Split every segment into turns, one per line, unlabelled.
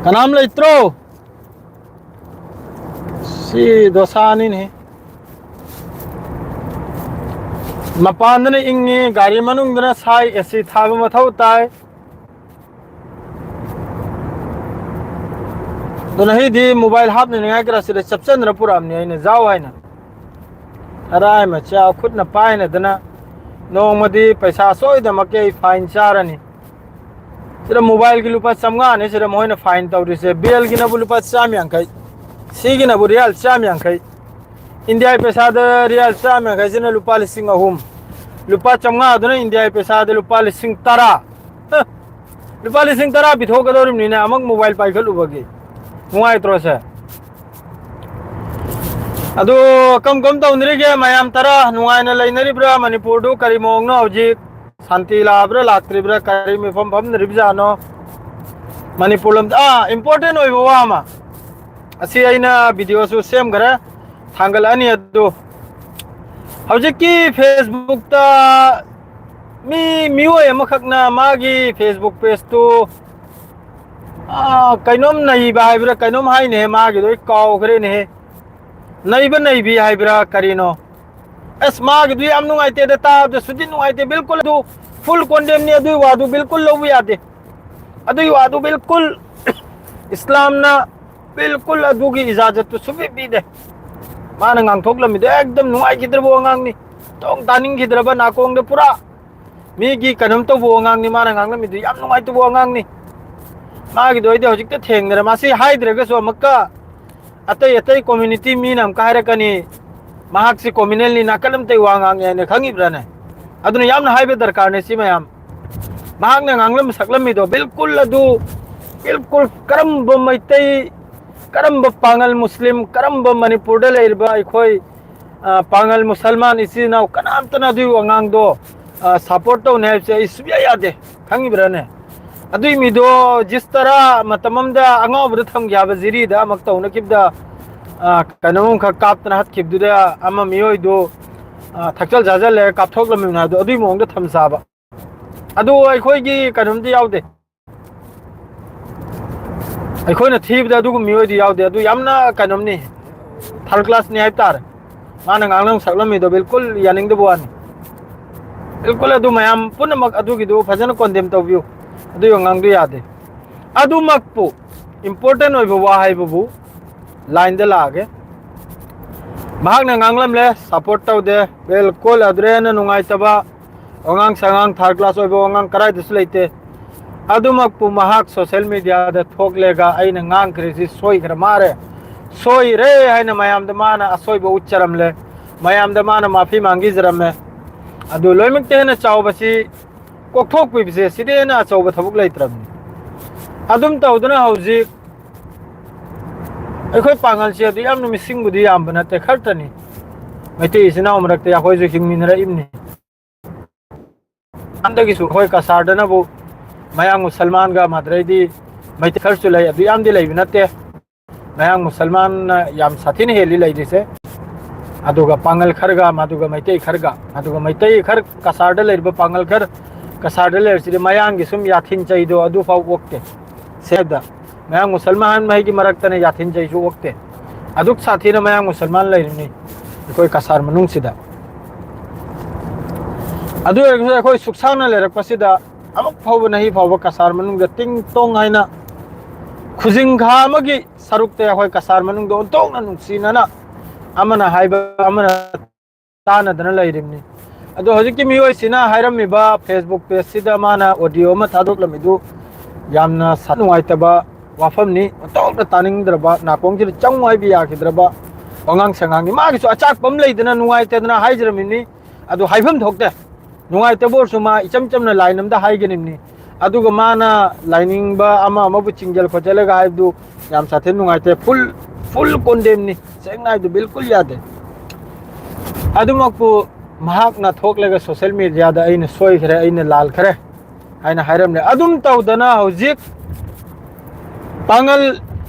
Kanam leitro si dosanin he mapan ingi gari manung dana sai esi thaba mathau tai तो नहीं दी mobile हाथ ने नया करा सिरे सबसे नरपुरा हमने इन्हें जाओ है ना अराय में चाह खुद न पाए न दना नोमदी पैसा सोई दमके फाइन चारनी सिरे मोबाइल की लुपा समगा ने सिरे मोह न फाइन तौरी से बियल की न बुलुपा चाम्यांग कई सी की न बुरियाल चाम्यांग कई इंडिया पैसा द रियल चाम्यांग कई सिने लुपा लिसिंग अहुम लुपा चमगा दना इंडिया पैसा द लुपा लिसिंग तरा लुपा लिसिंग तरा बिथो कदोर नहीं ना अमक मोबाइल पाइकल उबगे मुआई त्रोसे अदो कम कम तौनरिगे मयाम तरा नुआयना लेनरिब्रा मणिपुर दु करी मोंगनो हौजिक शांति लाब्रा लाक्त्रिब्रा करी मिफम फम नरिबजानो मणिपुर लम इंपोर्टेंट ओइबो वामा असि आइना वीडियो सु सेम गरे थांगल अनि अदो हौजिक की फेसबुक ता मिओय मखकना मागी फेसबुक पेज तो कईनोम नहीं बाइब्रा कईनोम हाई ने मागी दो काव करे ने नहीं बन नहीं भी हाइब्रा करीनो एस मागी दो हम नुआइते दे ताब दे सुदिन नुआइते बिल्कुल दो फुल कंडेम ने दो वादु बिल्कुल लो भी आते अदु वादु बिल्कुल इस्लाम ना बिल्कुल अदु की इजाजत तो सुबह भी दे मान ngang thok lam de एकदम नुआइ किदर बो ngang ni tong taning किदर बा नाकोंग दे पूरा मी की कनम तो बो ngang ni मान ngang lam दे हम नुआइ तो बो ngang ni मागी दो इधर हजिक ते थेंगरे मासी हाइद्रे गसो मक्का अतई अतई कम्युनिटी मी नाम कायरकनी महाक से कम्युनल नि नाकलम ते वांगांग ने खंगिब्राने अदुन यामना हाइबे दरकार ने सिमयाम महाक ने nganglम सकलम मी दो बिल्कुल अदु बिल्कुल करम ब मैतई करम ब पांगल मुस्लिम करम ब मणिपुर दे लेरबा इखोई पांगल मुसलमान इसी नाव कनाम तना दु वांगांग दो सपोर्ट तो ने से इसबिया यादे खंगिब्राने अदुई मिदो जिस तरह मतमम दा अंगाव ब्रथम ग्याब जिरी दा मक्तौ न किबदा कनम ख कापतना हत किबदु दा अमा मियोय दो थकल जाजल ले कापथोक लमिना दो अदुई मोंग दा थमसाबा अदु अखोय गी कनम दी यावदे अखोय न थीब दा दुगु मियोय दी यावदे अदु यामना कनम नि थर्ड क्लास नि हाइतार माना nganglम सकलम मिदो बिल्कुल यानिंग दो बुआनी बिल्कुल अदु मयाम पुनमक अदु गी दो फजन कंडेम तौबियो अदु योंगांग दु यादे अदु मकपु इंपोर्टेंट ओइबो वाहाइबो लाइन दे लागे महाक न nganglम ले सपोर्ट तौदे बिल्कुल अद्रेन नुंगाइतबा ओंगांग संगांग थर्ड क्लास ओइबो ओंगांग कराय दिस लेते अदु मकपु महाक सोशल मीडिया दे थोकलेगा आइन ngang क्रेसि सोई खर मारे सोई रे हाइन मयाम द माना असोइबो उच्चरम ले मयाम द माना माफी मांगी जरम में अदु लोइमक तेन चावबसी कोकथोक पिबसे सिदेना अचौब थबुक लेत्रबनी अदुम तौदना हौजिक अखोय पांगल से अदु याम मिसिंग बुदी याम बनते खरतनी मैते इसना उमरकते अखोय जो हिंगमिनरा इमनी अंदगी सु खोय का सारदना बु मयांग मुसलमान गा माद्रेदी मैते खरसु लय अदु याम दि लय बनते मयांग मुसलमान याम साथिन हेली लय दिसे अदुगा पांगल खरगा मादुगा मैते खरगा अदुगा मैते खर का सारद लयब पांगल खर कसाडले सिदे मयांग सुम याथिन चाहिदो अदु फाउ वक्ते सेदा मयांग मुसलमान मही की मरक्तने याथिन चाहिसु वक्ते अदुक साथीना मयांग मुसलमान लैरनी कोई कसार मनुंग सिदा अदु कोई सुखसाना लेरक पसिदा अमुक फाउ नहीं फाउ कसार मनुंग टिंग तोंग हाइना खुजिंग खामगी सरुकते कोई कसार मनुंग दो तोंग नुक्सीना अमना हाइबा अमना ताना दना लैरिमनी अदो हजिकी मियोय सिना हायरमिबा फेसबुक पेज सिदा माना ऑडियो मा थादोकलमिदु यामना सनुवाइतबा वाफमनी तोक तानिंगद्रबा नाकोंग जि चंगवाइ बि याखिद्रबा ओंगांग संगांग मागी सु अचाक पम लेदना नुवाइतेदना हाइजरमिनी अदो हाइफम थोकते नुवाइतबो सुमा इचमचमना लाइनम दा हाइगनिमनी अदुगा माना लाइनिंगबा अमा अमबु चिंगल खोचलेगा हाइदु याम साथे नुवाइते फुल कोंडेमनी सेंगनाइदु बिल्कुल यादे अदुमकपु महाक ना थोकलेगा सोशल मीडिया दा अइन सोई खरे अइन लाल खरे आइन हायरम ने अदुम तौदना हौजिक पांगल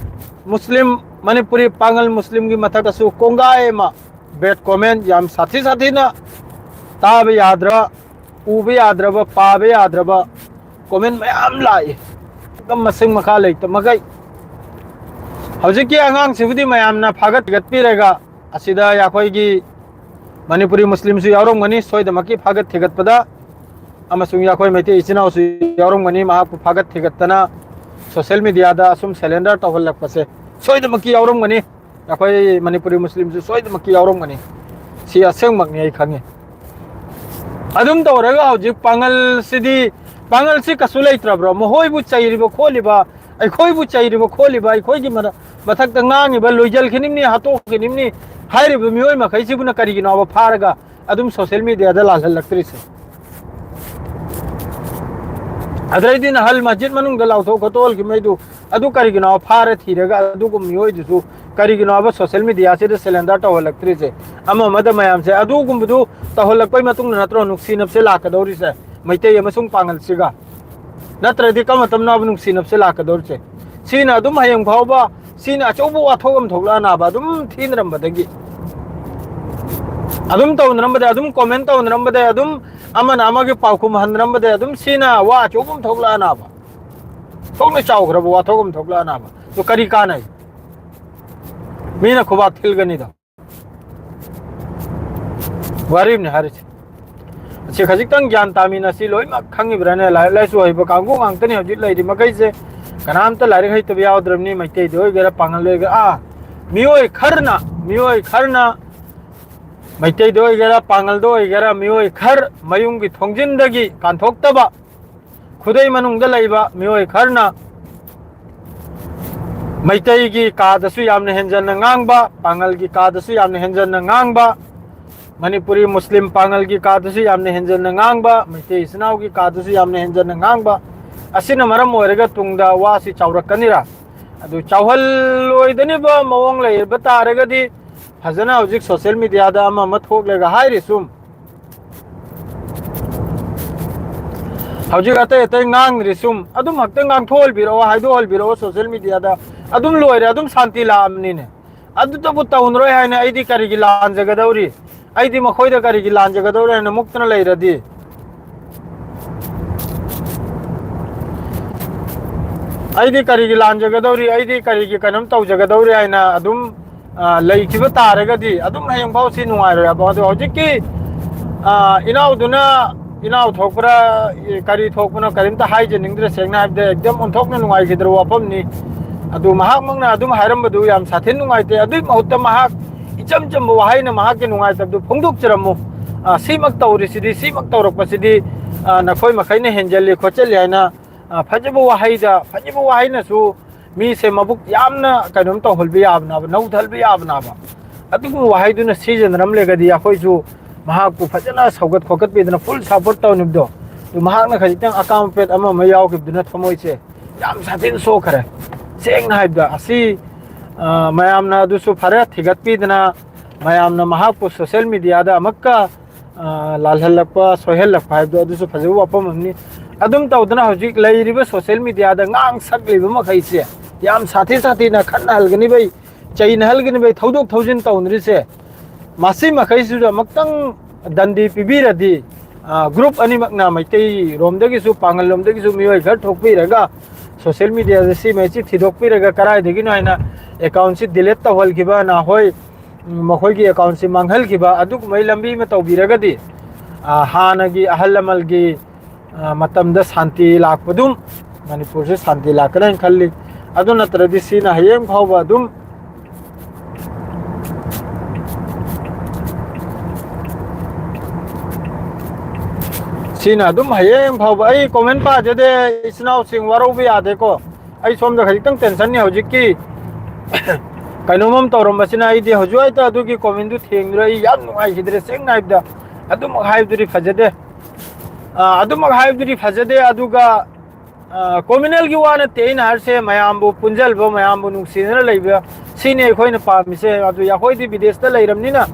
मुस्लिम मणिपुरी पांगल मुस्लिम की मथकसु कोंगाए मा बेट कमेंट याम साथी साथी ना ताब याद्रा उबे याद्रबा पाबे याद्रबा कमेंट मयाम लाए कम मसिंग मखा लेत मगई ꯍꯧꯖꯤꯛꯀꯤ ꯑꯉꯥꯡꯁꯤꯕꯨꯗꯤ ꯃꯌꯥꯝꯅ ꯐꯥꯒꯠ-ꯊꯤꯒꯠꯄꯤꯔꯒ ꯑꯁꯤꯗ ꯑꯩꯈꯣꯏꯒꯤ ꯃꯅꯤꯄꯨꯔꯤ ꯃꯨꯁꯂꯤꯝꯁꯨ ꯌꯥꯎꯔꯝꯒꯅꯤ ꯁꯣꯏꯗꯃꯛꯀꯤ ꯐꯥꯒꯠ-ꯊꯤꯒꯠꯄꯗ ꯑꯃꯁꯨꯡ ꯑꯩꯈꯣꯏ ꯃꯩꯇꯩ ꯏꯆꯤꯟ-ꯏꯅꯥꯎꯁꯨ ꯌꯥꯎꯔꯝꯒꯅꯤ ꯃꯍꯥꯛꯄꯨ ꯐꯥꯒꯠ-ꯊꯤꯒꯠꯇꯅ ꯁꯣꯁꯤꯌꯦꯜ ꯃꯤडियाꯗ ꯑꯁꯨꯝ ꯁꯦꯂꯦꯟꯗꯔ ꯇꯧꯍꯜꯂꯛꯄꯁꯦ ꯁꯣꯏꯗꯃꯛꯀꯤ ꯌꯥꯎꯔꯝꯒꯅꯤ ꯑꯩꯈꯣꯏ ꯃꯅꯤꯄꯨꯔꯤ ꯃꯨꯁꯂꯤꯝꯁꯨ ꯁꯣꯏꯗꯃꯛꯀꯤ ꯌꯥꯎꯔꯝꯒꯅꯤ ꯁꯤ ꯑꯁꯦꯡꯕꯃꯛꯅꯤ ꯑꯩ ꯈꯪꯉꯤ ꯑꯗꯨꯝ ꯇꯧꯔꯒ ꯍꯧꯖꯤꯛ ꯄꯥꯡꯒꯜꯁꯤꯗꯤ ꯄꯥꯡꯒꯜꯁꯤ ꯀꯩꯁꯨ ꯂꯩꯇ꯭ꯔꯕ꯭ꯔꯣ ꯃꯈꯣꯏꯕꯨ ꯆꯩꯔꯤꯕ ꯈꯣꯠꯂꯤꯕ ꯑꯩꯈꯣꯏꯕꯨ ꯆꯩꯔꯤꯕ ꯈꯣꯠꯂꯤꯕ ꯑꯩꯈꯣꯏꯒꯤ ꯃꯊꯛꯇ ꯉꯥꯡꯉꯤꯕ ꯂꯣꯏꯖꯜꯈꯤꯅꯤꯡꯅꯤ ꯍꯥꯠꯇꯣꯛꯈꯤꯅꯤꯡꯅꯤ ꯍꯥꯏꯔꯤꯕ ꯃꯤꯑꯣꯏ ꯃꯈꯩꯁꯤꯕꯨꯅ ꯀꯔꯤꯒꯤꯅꯣꯕ ꯐꯥꯔꯒ ꯑꯗꯨꯝ ꯁꯣꯁꯤꯌꯦꯜ ꯃꯤडियाꯗ ꯂꯥꯜꯍꯜꯂꯛꯇ꯭ꯔꯤꯁꯦ ꯑꯗꯩꯗꯤ ꯅꯍꯜ ꯃꯁꯖꯤꯗ ꯃꯅꯨꯡꯗ ꯂꯥꯎꯊꯣꯛ ꯈꯣꯠꯇꯣꯛꯍꯜꯈꯤꯕꯉꯩꯗꯨ ꯑꯗꯨ ꯀꯔꯤꯒꯤꯅꯣ ꯐꯥꯔ ꯊꯤꯔꯒ ꯑꯗꯨꯒꯨꯝꯕ ꯃꯤꯑꯣꯏꯗꯨꯁꯨ ꯀꯔꯤꯒꯤꯅꯣꯕ ꯁꯣꯁꯤꯌꯦꯜ ꯃꯤडियाꯁꯤꯗ ꯁꯦꯂꯦꯟꯗꯔ ꯇꯧꯍꯜꯂꯛꯇ꯭ꯔꯤꯁꯦ ꯑꯃꯗ ꯃꯌꯥꯝꯁꯦ ꯑꯗꯨꯒꯨꯝꯕꯗꯨ ꯇꯧꯍꯜꯂꯛꯄꯩ ꯃꯇꯨꯡꯗ ꯅꯠꯇ꯭ꯔꯣ ꯅꯨꯡꯁꯤꯅꯕꯁꯦ ꯂꯥꯛꯀꯗꯧꯔꯤꯁꯦ ꯃꯩꯇꯩ ꯑꯃꯁꯨꯡ ꯄꯥꯡꯒꯜꯁꯤꯒ ꯅꯠꯇ꯭ꯔꯗꯤ ꯀꯔꯝꯕ ꯃꯇꯝꯅꯕ ꯅꯨꯡꯁꯤꯅꯕꯁꯦ ꯂꯥꯛꯀꯗꯧꯔꯤꯁꯦ ꯁꯤꯅ ꯑꯗꯨꯝ ꯍꯌꯦꯡ ꯐꯥꯎꯕ ꯁꯤꯅ ꯑꯆꯧꯕ ꯋꯥꯊꯣꯛ ꯑꯃ ꯊꯣꯛꯂꯛꯑꯅꯥꯕ ꯑꯗꯨꯝ ꯊꯤꯅꯔꯝꯕꯗꯒꯤ ꯑꯗꯨꯝ ꯇꯧꯅꯔꯝꯕꯗ ꯑꯗꯨꯝ ꯀꯣꯃꯦꯟ ꯇꯧꯅꯔꯝꯕꯗ ꯑꯗꯨꯝ ꯑꯃꯅ ꯑꯃꯒꯤ ꯄꯥꯎꯈꯨꯝ ꯍꯟꯅꯔꯝꯕꯗ ꯑꯗꯨꯝ ꯁꯤꯅ ꯋꯥ ꯑꯆꯧꯕ ꯑꯃ ꯊꯣꯛꯂꯛꯑꯅꯥꯕ ꯊꯣꯛꯅ ꯆꯥꯎꯈ꯭ꯔꯕ ꯋꯥꯊꯣꯛ ꯑꯃ ꯊꯣꯛꯂꯛꯑꯅꯥꯕ ꯑꯗꯨ ꯀꯔꯤ ꯀꯥꯟꯅꯩ ꯃꯤꯅ ꯈꯨꯕꯥꯛ ꯊꯤꯜꯒꯅꯤꯗ ꯋꯥꯔꯤꯕꯅꯤ ꯍꯥꯏꯔꯤꯁꯦ ꯑꯁꯤ ꯈꯖꯤꯛꯇꯪ ꯒ꯭ꯌꯥꯟ ꯇꯥꯃꯤꯟꯅꯁꯤ ꯂꯣꯏꯅꯃꯛ ꯈꯪꯉꯤꯕ꯭ꯔꯥꯅꯦ ꯂꯥꯏꯔꯤꯛ ꯂꯥꯏꯁꯨ ꯍꯩꯕ ꯀꯥꯡꯕꯨ ꯉꯥꯛꯇꯅꯤ ꯍꯧꯖꯤꯛ ꯂꯩꯔꯤ ꯃꯈꯩꯁꯦ ꯀꯅꯥꯝꯇ ꯂꯥꯏꯔꯤꯛ ꯍꯩꯇꯕ ꯌꯥꯎꯗ꯭ꯔꯕꯅꯤ ꯃꯩꯇꯩꯗ ꯑꯣꯏꯒꯦꯔꯥ ꯄꯥꯡꯒꯜ ꯑꯣꯏꯒꯦꯔꯥ ꯃꯤꯑꯣꯏ ꯈꯔꯅ ꯃꯩꯇꯩꯗ ꯑꯣꯏꯒꯦꯔꯥ ꯄꯥꯡꯒꯜꯗ ꯑꯣꯏꯒꯦꯔꯥ ꯃꯤꯑꯣꯏ ꯈꯔ ꯃꯌꯨꯝꯒꯤ ꯊꯣꯡꯖꯤꯟꯗꯒꯤ ꯀꯥꯟꯊꯣꯛꯇꯕ ꯈꯨꯗꯩ ꯃꯅꯨꯡꯗ ꯂꯩꯕ ꯃꯤꯑꯣꯏ ꯈꯔꯅ ꯃꯩꯇꯩꯒꯤ ꯀꯥꯗꯁꯨ ꯌꯥꯝꯅ ꯍꯦꯟꯖꯟꯅ ꯉꯥꯡꯕ ꯄꯥꯡꯒꯜꯒꯤ ꯀꯥꯗꯁꯨ ꯌꯥꯝꯅ ꯍꯦꯟꯖꯟꯅ ꯉꯥꯡꯕ ꯃꯅꯤꯄꯨꯔꯤ ꯃꯨꯁꯂꯤꯝ ꯄꯥꯡꯒꯜꯒꯤ ꯀꯥꯗꯁꯨ ꯌꯥꯝꯅ ꯍꯦꯟꯖꯟꯅ ꯉꯥꯡꯕ ꯃꯩꯇꯩ ꯏꯆꯤꯟ-ꯏꯅꯥꯎꯒꯤ ꯀꯥꯗꯁꯨ ꯌꯥꯝꯅ ꯍꯦꯟꯖꯟꯅ ꯉꯥꯡꯕ ꯑꯁꯤꯅ ꯃꯔꯝ ꯑꯣꯏꯔꯒ ꯇꯨꯡꯗ ꯋꯥꯁꯤ ꯆꯥꯎꯔꯛꯀꯅꯤꯔꯥ ꯑꯗꯨ ꯆꯥꯎꯍꯜꯂꯣꯏꯗꯅꯤꯕ ꯃꯑꯣꯡ ꯂꯩꯕ ꯇꯥꯔꯒꯗꯤ ꯐꯖꯅ ꯍꯧꯖꯤꯛ ꯁꯣꯁꯤꯌꯦꯜ ꯃꯤडियाꯗ ꯑꯃ ꯊꯣꯛꯂꯒ ꯍꯥꯏꯔꯤ ꯁꯨꯝ ꯍꯧꯖꯤꯛ ꯑꯇꯩ ꯉꯥꯡꯔꯤ ꯁꯨꯝ ꯑꯗꯨꯝ ꯍꯦꯛꯇ ꯉꯥꯡꯊꯣꯛꯍꯜꯕꯤꯔꯛꯑꯣ ꯍꯥꯏꯗꯣꯛꯍꯜꯕꯤꯔꯛꯑꯣ ꯁꯣꯁꯤꯌꯦꯜ ꯃꯤडियाꯗ ꯑꯗꯨꯝ ꯂꯣꯏꯔꯦ ꯑꯗꯨꯝ ꯁꯥꯟꯇꯤ ꯂꯥꯛꯑꯕꯅꯤꯅꯦ ꯑꯗꯨꯇꯕꯨ ꯇꯧꯅꯔꯣꯏ ꯍꯥꯏꯅ ꯑꯩꯗꯤ ꯀꯔꯤꯒꯤ ꯂꯥꯟꯖꯒꯗꯧꯔꯤ ꯑꯩꯗꯤ ꯃꯈꯣꯏꯗ ꯀꯔꯤꯒꯤ ꯂꯥꯟꯖꯒꯗꯧꯔꯤ ꯍꯥꯏꯅ ꯃꯨꯛꯇꯅ ꯂꯩꯔꯗꯤ ꯑꯩꯗꯤ ꯀꯔꯤꯒꯤ ꯂꯥꯟꯖꯒꯗꯧꯔꯤ ꯑꯩꯗꯤ ꯀꯔꯤꯒꯤ ꯀꯩꯅꯣꯝ ꯇꯧꯖꯒꯗꯧꯔꯤ ꯍꯥꯏꯅ ꯑꯗꯨꯝ ꯂꯩꯈꯤꯕ ꯇꯥꯔꯒꯗꯤ ꯑꯗꯨꯝ ꯍꯌꯦꯡꯐꯥꯎ ꯁꯤ ꯅꯨꯡꯉꯥꯏꯔꯣꯏꯕ ꯑꯗꯣ ꯍꯧꯖꯤꯛꯀꯤ ꯏꯅꯥꯎꯗꯨꯅ ꯏꯅꯥꯎ ꯊꯣꯛꯄ꯭ꯔꯥ ꯀꯔꯤ ꯊꯣꯛꯄꯅꯣ ꯀꯔꯤꯝꯇ ꯍꯥꯏꯖꯅꯤꯡꯗ꯭ꯔꯦ ꯁꯦꯡꯅ ꯍꯥꯏꯕꯗ ꯑꯦꯛꯗꯝ ꯑꯣꯟꯊꯣꯛꯅ ꯅꯨꯡꯉꯥꯏꯈꯤꯗ꯭ꯔꯕ ꯋꯥꯐꯝꯅꯤ ꯑꯗꯨ ꯃꯍꯥꯛꯃꯛꯅ ꯑꯗꯨꯝ ꯍꯥꯏꯔꯝꯕꯗꯨ ꯌꯥꯝ ꯁꯥꯊꯤꯅ ꯅꯨꯡꯉꯥꯏꯇꯦ ꯑꯗꯨꯒꯤ ꯃꯍꯨꯠꯇ ꯃꯍꯥꯛ ꯏꯆꯝ ꯆꯝꯕ ꯋꯥꯍꯩꯅ ꯃꯍꯥꯛꯀꯤ ꯅꯨꯡꯉꯥꯏꯇꯕꯗꯨ ꯐꯣꯡꯗꯣꯛꯆꯔꯝꯃꯨ ꯁꯤꯃꯛ ꯇꯧꯔꯤꯁꯤꯗꯤ ꯁꯤꯃꯛ ꯇꯧꯔꯛꯄꯁꯤꯗꯤ ꯅꯈꯣꯏ ꯃꯈꯩꯅ ꯍꯦꯟꯖꯜꯂꯤ ꯈꯣꯠꯆꯜꯂꯤ ꯍꯥꯏꯅ ꯐꯖꯕ ꯋꯥꯍꯩꯗ ꯐꯖꯕ ꯋꯥꯍꯩꯅꯁꯨ ꯃꯤꯁꯦ ꯃꯕꯨꯛ ꯌꯥꯝꯅ ꯀꯩꯅꯣꯝ ꯇꯧꯍꯜꯕ ꯌꯥꯕꯅꯕ ꯅꯧꯊꯍꯟꯕ ꯌꯥꯕꯅꯕ ꯑꯗꯨꯒꯨꯝꯕ ꯋꯥꯍꯩꯗꯨꯅ ꯁꯤꯖꯤꯟꯅꯔꯝꯂꯒꯗꯤ ꯑꯩꯈꯣꯏꯁꯨ ꯃꯍꯥꯛꯄꯨ ꯐꯖꯅ ꯁꯧꯒꯠ ꯈꯣꯠꯀꯠꯄꯤꯗꯅ ꯐꯨꯜ ꯁꯞꯄꯣꯔꯠ ꯇꯧꯅꯤꯕꯗꯣ ꯑꯗꯨ ꯃꯍꯥꯛꯅ ꯈꯖꯤꯛꯇꯪ ꯑꯀꯥꯝꯄꯦꯠ ꯑꯃ ꯌꯥꯎꯈꯤꯕꯗꯨꯅ ꯊꯃꯣꯏꯁꯦ ꯌꯥꯝ ꯁꯥꯊꯤꯅ ꯁꯣꯛꯈ꯭ꯔꯦ ꯁꯦꯡꯅ ꯍꯥꯏꯕꯗ ꯑꯁꯤ ꯃꯌꯥꯝꯅ ꯑꯗꯨꯁꯨ ꯐꯔꯦ ꯊꯤꯒꯠꯄꯤꯗꯅ ꯃꯌꯥꯝꯅ ꯃꯍꯥꯛꯄꯨ ꯁꯣꯁꯤꯌꯦꯜ ꯃꯤडियाꯗ ꯑꯃꯛꯀ ꯂꯥꯜꯍꯜꯂꯛꯄ ꯁꯣꯏꯍꯜꯂꯛꯄ ꯍꯥꯏꯕꯗꯣ ꯑꯗꯨꯁꯨ ꯐꯖꯕ ꯋꯥꯐꯝ ꯑꯃꯅꯤ ꯑꯗꯨꯝ ꯇꯧꯗꯅ ꯍꯧꯖꯤꯛ ꯂꯩꯔꯤꯕ ꯁꯣꯁꯤꯌꯦꯜ ꯃꯤडियाꯗ ꯉꯥꯡ ꯁꯛꯂꯤꯕ ꯃꯈꯩꯁꯦ ꯌꯥꯝ ꯁꯥꯊꯤꯅ ꯈꯠꯅꯍꯜꯒꯅꯤꯕꯩ ꯆꯩꯅꯍꯜꯒꯅꯤꯕꯩ ꯊꯧꯗꯣꯛ ꯊꯧꯖꯤꯟ ꯇꯧꯅꯔꯤꯁꯦ ꯃꯁꯤ ꯃꯈꯩꯁꯤꯁꯨ ꯑꯃꯨꯛꯇꯪ ꯗꯟꯗꯤ ꯄꯤꯕꯤꯔꯗꯤ ꯒ꯭ꯔꯨꯞ ꯑꯅꯤꯃꯛꯅ ꯃꯩꯇꯩꯔꯣꯝꯗꯒꯤꯁꯨ ꯄꯥꯡꯒꯜꯂꯣꯝꯗꯒꯤꯁꯨ ꯃꯤꯑꯣꯏ ꯈꯔ ꯊꯣꯛꯄꯤꯔꯒ ꯁꯣꯁꯤꯌꯦꯜ ꯃꯤडियाꯗ ꯁꯤꯃꯩꯁꯤ ꯊꯤꯗꯣꯛꯄꯤꯔꯒ ꯀꯗꯥꯏꯗꯒꯤꯅꯣ ꯍꯥꯏꯅ ꯑꯦꯀꯥꯎꯟꯁꯤ ꯗꯤꯂꯦꯠ ꯇꯧꯍꯜꯈꯤꯕ ꯅꯍꯣꯏ ꯃꯈꯣꯏꯒꯤ ꯑꯦꯀꯥꯎꯟꯁꯤ ꯃꯥꯡꯍꯜꯈꯤꯕ ꯑꯗꯨꯒꯨꯝꯕꯩ ꯂꯝꯕꯤ ꯑꯃ ꯇꯧꯕꯤꯔꯒꯗꯤ ꯍꯥꯟꯅꯒꯤ ꯑꯍꯜ ꯂꯃꯟꯒꯤ ꯃꯇꯝꯗ ꯁꯥꯟꯇꯤ ꯂꯥꯛꯄꯗꯨꯝ ꯃꯅꯤꯄꯨꯔꯁꯦ ꯁꯥꯟꯇꯤ ꯂꯥꯛꯀꯅꯤ ꯈꯜꯂꯤ ꯑꯗꯨ ꯅꯠꯇ꯭ꯔꯗꯤ ꯁꯤꯅ ꯍꯌꯦꯡ ꯐꯥꯎꯕ ꯑꯗꯨꯝ ꯁꯤꯅ ꯑꯗꯨꯝ ꯍꯌꯦꯡ ꯐꯥꯎꯕ ꯑꯩ ꯀꯣꯃꯦꯟ ꯄꯥꯖꯗꯦ ꯏꯆꯤꯟ-ꯏꯅꯥꯎꯁꯤꯡ ꯋꯥꯔꯧꯕ ꯌꯥꯗꯦꯀꯣ ꯑꯩ ꯁꯣꯝꯗ ꯈꯖꯤꯛꯇꯪ ꯇꯦꯟꯁꯟꯅꯤ ꯍꯧꯖꯤꯛꯀꯤ ꯀꯩꯅꯣꯝ ꯇꯧꯔꯝꯕꯁꯤꯅ ꯑꯩꯗꯤ ꯍꯧꯖꯤꯛ ꯍꯦꯛꯇ ꯑꯗꯨꯒꯤ ꯀꯣꯃꯦꯟꯗꯨ ꯊꯦꯡꯅꯔꯦ ꯑꯩ ꯌꯥꯝ ꯅꯨꯡꯉꯥꯏꯈꯤꯗ꯭ꯔꯦ ꯁꯦꯡꯅ ꯍꯥꯏꯕꯗ ꯑꯗꯨꯃꯛ ꯍꯥꯏꯕꯗꯨꯗꯤ ꯐꯖꯗꯦ ꯑꯗꯨꯃꯛ ꯍꯥꯏꯕꯗꯨꯗꯤ ꯐꯖꯗꯦ ꯑꯗꯨꯒ ꯀꯣꯃꯤꯅꯦꯜꯒꯤ ꯋꯥ ꯅꯠꯇꯦ ꯑꯩꯅ ꯍꯥꯏꯔꯤꯁꯦ ꯃꯌꯥꯝꯕꯨ ꯄꯨꯟꯁꯤꯟꯕ ꯃꯌꯥꯝꯕు ꯅꯨꯡꯁꯤꯅꯅ ꯂꯩꯕ ꯁꯤꯅꯤ ꯑꯩꯈꯣꯏꯅ ꯄꯥꯝꯃꯤꯁꯦ ꯑꯗꯨ ꯑꯩꯈꯣꯏꯗꯤ ꯕꯤꯗꯦꯁꯇ ꯂꯩꯔꯕꯅꯤꯅ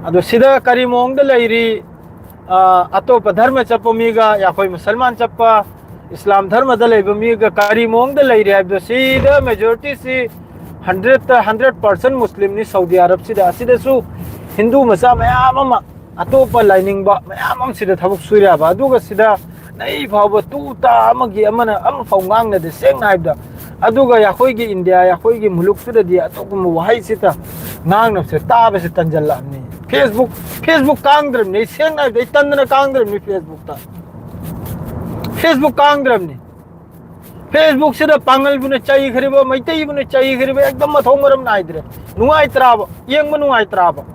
ꯑꯗꯣ ꯁꯤꯗ ꯀꯔꯤ ꯃꯑꯣꯡꯗ ꯂꯩꯔꯤ ꯑꯇꯣꯞꯄ ꯙꯔꯃ ꯆꯠꯄ ꯃꯤꯒ ꯑꯩꯈꯣꯏ ꯃꯨꯁꯜꯃꯥꯟ ꯆꯠꯄ ꯏꯁꯂꯥꯝ ꯙꯔꯃꯗ ꯂꯩꯕ ꯃꯤꯒ ꯀꯔꯤ ꯃꯑꯣꯡꯗ ꯂꯩꯔꯤ ꯍꯥꯏꯕꯗꯣ ꯁꯤꯗ ꯃꯦꯖꯣꯔꯤꯇꯤꯁꯤ 100% ꯃꯨꯁꯂꯤꯝꯅꯤ ꯁꯥꯎꯗꯤ ꯑꯔꯕꯁꯤꯗ ꯑꯁꯤꯗꯁꯨ ꯍꯤꯟꯗꯨ ꯃꯆꯥ ꯃꯌꯥꯝ ꯑꯃ ꯑꯇꯣꯞꯄ ꯂꯥꯏꯅꯤꯡꯕ ꯃꯌꯥꯝ ꯑꯃ ꯁꯤꯗ ꯊꯕꯛ ꯁꯨꯔꯦꯕ ꯑꯗꯨꯒ ꯁꯤꯗ ꯅꯩ ꯐꯥꯎꯕ ꯇꯨ ꯇꯥ ꯑꯃꯒꯤ ꯑꯃꯅ ꯑꯃꯐꯥꯎ ꯉꯥꯡꯅꯗꯦ ꯁꯦꯡꯅ ꯍꯥꯏꯕꯗ अदुगा याखोइगी इंडिया याखोइगी मुलुकसुददी अतोगुम वाहाइसिता नांगनबसे ताबसे तंजल्लामनी फेसबुक कांग्रमनी सेंगना दे तंदना कांग्रमनी फेसबुक कांग्रमनी फेसबुक से पांगल बुने चाई खरिबो मैतई बुने चाई खरिबो एकदम मथों मरम नाइद्रे नुआइत्राब येंग नुआइत्राब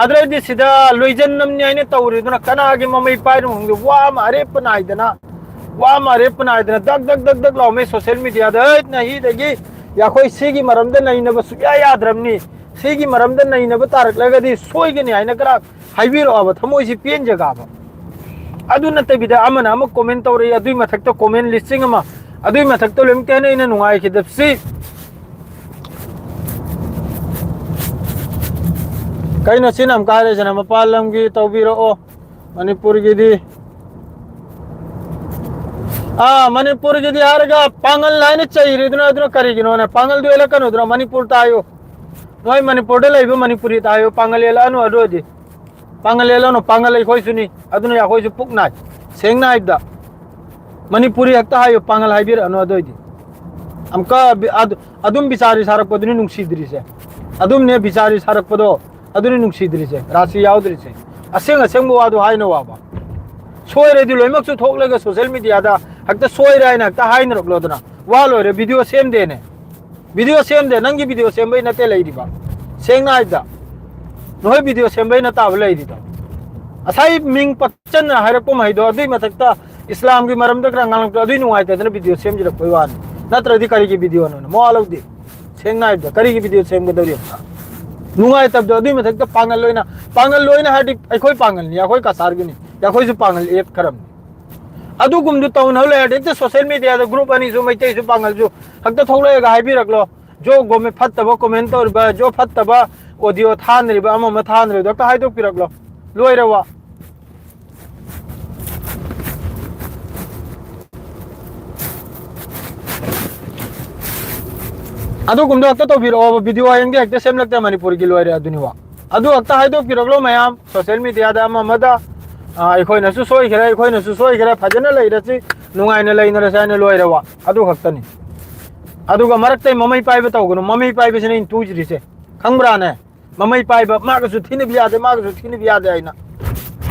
अद्रेदि सिदा लोइजन्नमनी आइने तौरिदुना कनागे ममै पाइरम हुंगे वा मारे पनाइदना दग दग दग दग लाउमे सोशल मीडिया दा नहीं दगी या कोई सिगी मरमदे नहीं नब सुया याद्रमनी सिगी मरमदे नहीं नब तारक लगदी सोइगनी आइना करा हाइबिरो अब थमोइसि पेन जगाब अदु नतबिदा अमना अम कमेंट तौरे अदुइ मथक्ता कमेंट लिस्टिंग अमा अदुइ मथक्ता लेमतेने इना नुंगाइ खिदबसि कहीं सिनम कारे जना मपालम की तौबीरो मणिपुर की दी मणिपुर की दी हारगा पांगल लाइन चाहिए इतना इतना करेगी नोने पांगल दो एलकन उधर मणिपुर तायो नोई मणिपुर दे लाइव मणिपुरी तायो पांगल एलानो अदोजी पांगल एलानो पांगल कोई सुनी अदुनो या कोई सु पुकना सेंगना इदा मणिपुरी हक्ता हायो पांगल हाइबिर अनो अदोजी हमका अदुम बिचारी सारक पदनी नुंगसीद्री से अदुम ने बिचारी सारक पदो अदुनी नुंगसीद्रिसे राशि याउद्रिसे असेंग असेंग वादो हाइनो वाबा सोयरेदि लोइमक्सु थोकलेगा सोशल मीडिया दा हक्ता सोयरे हाइना हक्ता हाइना रखलोदना वा लोरे वीडियो सेम देने नंगी वीडियो सेम बै नते लैदिबा सेंगना आइदा नोय वीडियो सेम बै नता लैदिदा असाई मिंग पच्चन हाइरको माइदो अदुई मथक्ता इस्लाम की मरम दकरा ngalak अदुई नुआइते वीडियो सेम जिरक पयवान नत्रदि करिगी वीडियो न मोआलौदि सेंगना आइदा करिगी वीडियो सेम गदरि नुंगाई तब दो अदुई मथक्ता पांगल लोइना हादि अखोय पांगल नि अखोय कासारगनि याखोय सु पांगल एक खरम अदु गुमदु तौन हले हेते सोशल मीडिया दा ग्रुप अनि सु मैते सु पांगल सु हक्ता थौलेगा हाइबिरकलो जो गोमे फत्तबा कमेंट तौरबा जो फत्तबा ऑडियो थानरिबा अमा थानरिबा दक्ता हाइदो पिरकलो लोइरवा अदु गुमदु हक्ता तो बिरो वीडियो आयंगे हक्ता सेम लगता मणिपुर की लोइरे अदुनिवा अदु हक्ता हाइदो पिरकलो मयाम सोशल मीडिया दा अमा अखोइनसु सोइखरे अखोइनसु सोइखरे फजना लैरसि नुंगाइना लैनरसाइना लोइरवा अदु खक्तनि अदुगा मरक्तै ममै पाइबा तौगनु ममै पाइबसिने इन तुजरिसे खंब्राने ममै पाइबा मागसु थिने बियादे मागसु थिने बियादे आइना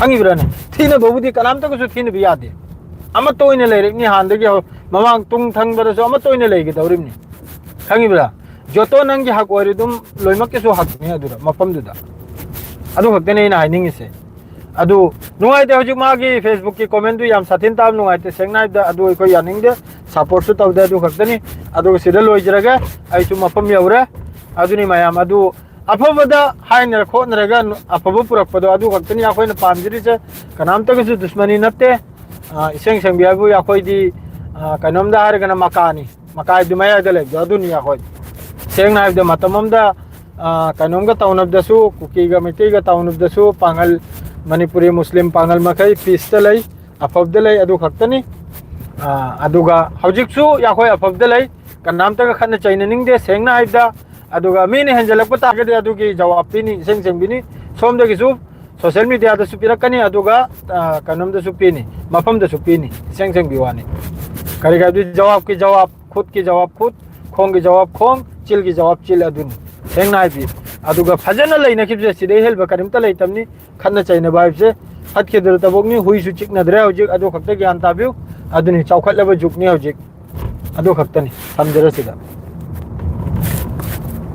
खंगिब्राने थिने बबुदि कनामतगसु थिने बियादे अमा तोइने लैरेनि हानदगि ममांग तुंग थंगबरसु अमा तोइने लैगे दौरिमनि खंगिब्रा जोतो नंगी हक ओरिदुम लोइमक्केसु हकनि अदुरा मफमदुदा अदु खक्तने इन हाइनिंगिसे अदु नुआइते हजिक मागी फेसबुक की कमेंट दु याम साथिन ताब नुआइते सेंगनाइदा अदु इको यानिंगदे सपोर्ट सु तौदे अदु खक्तनि अदु सिदा लोइजरगा आइसु मफम यौरे अदुनि मयाम अदु अफबदा हाइनर खोनरगा अफबु पुरकपदो अदु खक्तनि याखोइना पामजिरिसे कनामतगसु दुश्मनी नत्ते इसेंग सेंबियाबु याखोइदि कनोमदा हारगना मकाई दुमयादा लेबदो अदुनि याखोइ सेंगनाइदा मतममदा कनोमगा तौनबदसु कुकीगा मिटीगा तौनबदसु पांगल मणिपुरी मुस्लिम पांगल मखै पीसता लै अफबदा लै अदु खक्तनि अदुगा हौजिकसु याखोइ अफबदा लै कनामतगा खन्ना चाइननिंगदे सेंगना हाइदा अदुगा मीने हेंजलकपा तागदे अदुगी जवाब पिनि सेंग सेंबिनि सोमदगिसु सोशल मीडिया दा सुपिरकनि अदुगा कनोमदा सुपिनि मफमदा सुपिनि सेंग सेंग बिवानि करिगा दु जवाब की जवाब खुद की जवाब खुद खोंग की जवाब खोंग चिल की जवाब चिल अदुनि सेंगना हाइबि अदुगा फजना लैना किबजे सिदे हेलबा करिमता लैतमनि खन्ना चाइना बाइबसे हतके दर तबोगनि हुइसु चिकनद्रे हौजिक अदु खक्ता ज्ञान ताबिउ अदुनि चौखटलबा जुगनि हौजिक अदु खक्तनि समजरसिदा